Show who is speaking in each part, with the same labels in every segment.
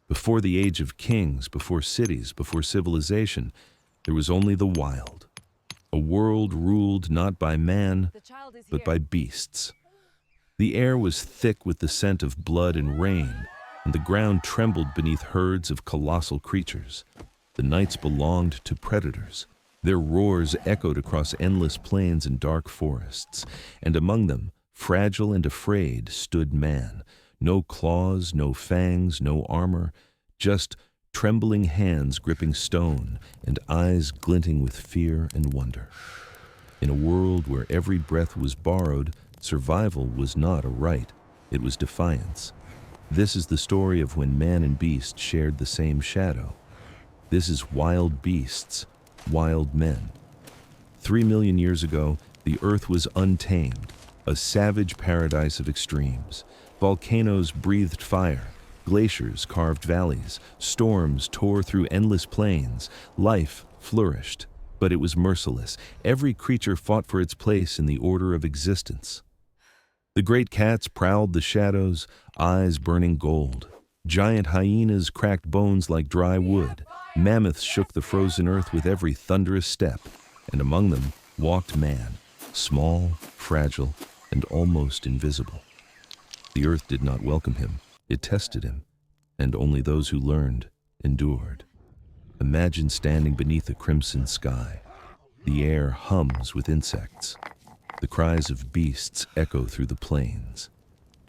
Speaker 1: Before the age of kings, before cities, before civilization, there was only the wild. A world ruled not by man, but by beasts. The air was thick with the scent of blood and rain, and the ground trembled beneath herds of colossal creatures. The nights belonged to predators. Their roars echoed across endless plains and dark forests, and among them, fragile and afraid, stood man. No claws, no fangs, no armor, just trembling hands gripping stone and eyes glinting with fear and wonder. In a world where every breath was borrowed, survival was not a right, it was defiance. This is the story of when man and beast shared the same shadow. This is wild beasts, wild men. 3 million years ago, the earth was untamed, a savage paradise of extremes. Volcanoes breathed fire, glaciers carved valleys, storms tore through endless plains. Life flourished, but it was merciless. Every creature fought for its place in the order of existence. The great cats prowled the shadows, eyes burning gold. Giant hyenas cracked bones like dry wood. Mammoths shook the frozen earth with every thunderous step, and among them walked man, small, fragile, and almost invisible. The earth did not welcome him, it tested him, and only those who learned endured. Imagine standing beneath a crimson sky. The air hums with insects. The cries of beasts echo through the plains.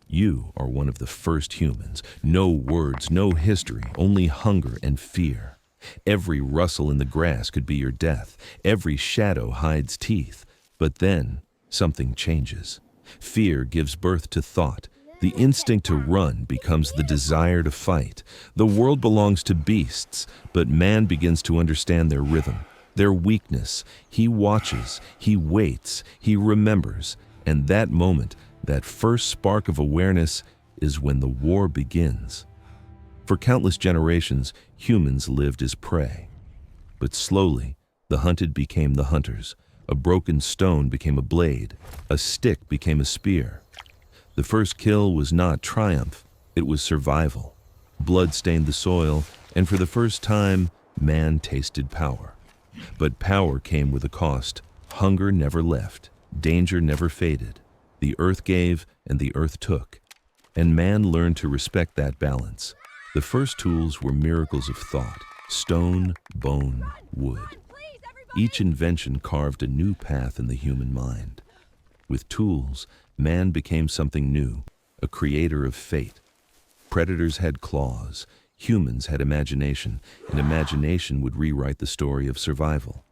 Speaker 1: You are one of the first humans. No words, no history, only hunger and fear. Every rustle in the grass could be your death. Every shadow hides teeth. But then, something changes. Fear gives birth to thought. The instinct to run becomes the desire to fight. The world belongs to beasts, but man begins to understand their rhythm, their weakness. He watches, he waits, he remembers, and that moment, that first spark of awareness, is when the war begins. For countless generations, humans lived as prey. But slowly, the hunted became the hunters. A broken stone became a blade. A stick became a spear. The first kill was not triumph, it was survival. Blood stained the soil, and for the first time, man tasted power. But power came with a cost. Hunger never left, danger never faded. The earth gave, and the earth took. And man learned to respect that balance. The first tools were miracles of thought: stone, bone, wood. Each invention carved a new path in the human mind. With tools, man became something new, a creator of fate. Predators had claws, humans had imagination, and imagination would rewrite the story of survival.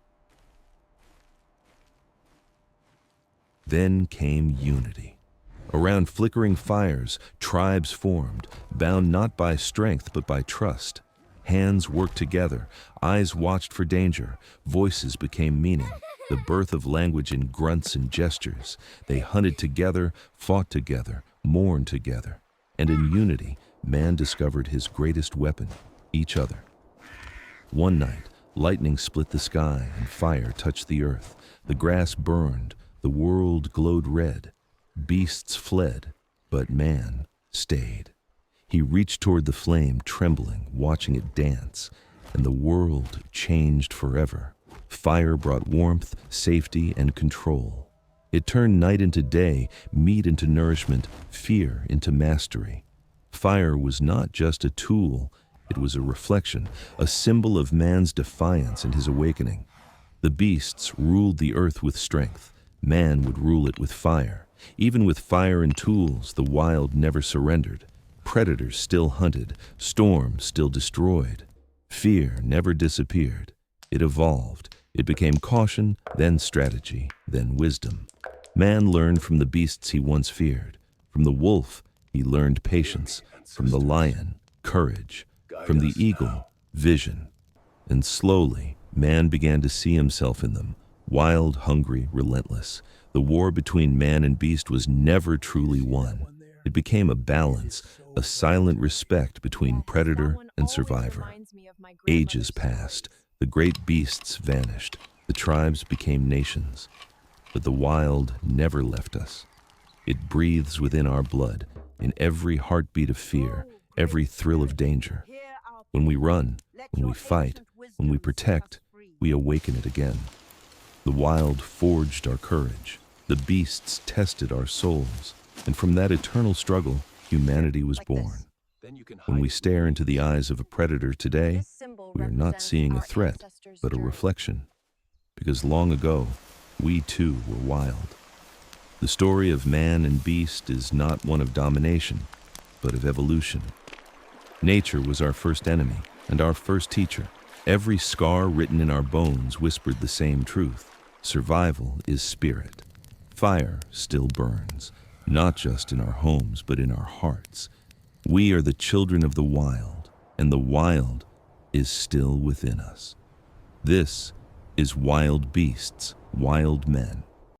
Speaker 1: Then came unity. Around flickering fires, tribes formed, bound not by strength but by trust. Hands worked together, eyes watched for danger, voices became meaning. The birth of language in grunts and gestures. They hunted together, fought together, mourned together. And in unity, man discovered his greatest weapon, each other. One night, lightning split the sky and fire touched the earth. The grass burned, the world glowed red. Beasts fled, but man stayed. He reached toward the flame, trembling, watching it dance, and the world changed forever. Fire brought warmth, safety, and control. It turned night into day, meat into nourishment, fear into mastery. Fire was not just a tool, it was a reflection, a symbol of man's defiance and his awakening. The beasts ruled the earth with strength. Man would rule it with fire. Even with fire and tools, the wild never surrendered. Predators still hunted, storms still destroyed. Fear never disappeared. It evolved. It became caution, then strategy, then wisdom. Man learned from the beasts he once feared. From the wolf, he learned patience. From the lion, courage. From the eagle, vision. And slowly, man began to see himself in them, wild, hungry, relentless. The war between man and beast was never truly won. It became a balance, a silent respect between predator and survivor. Ages passed. The great beasts vanished. The tribes became nations. But the wild never left us. It breathes within our blood, in every heartbeat of fear, every thrill of danger. When we run, when we fight, when we protect, we awaken it again. The wild forged our courage. The beasts tested our souls. And from that eternal struggle, humanity was born. When we stare into the eyes of a predator today, we are not seeing a threat, but a reflection. Because long ago, we too were wild. The story of man and beast is not one of domination, but of evolution. Nature was our first enemy and our first teacher. Every scar written in our bones whispered the same truth. Survival is spirit. Fire still burns, not just in our homes, but in our hearts. We are the children of the wild, and the wild is still within us. This is Wild Beasts, Wild Men.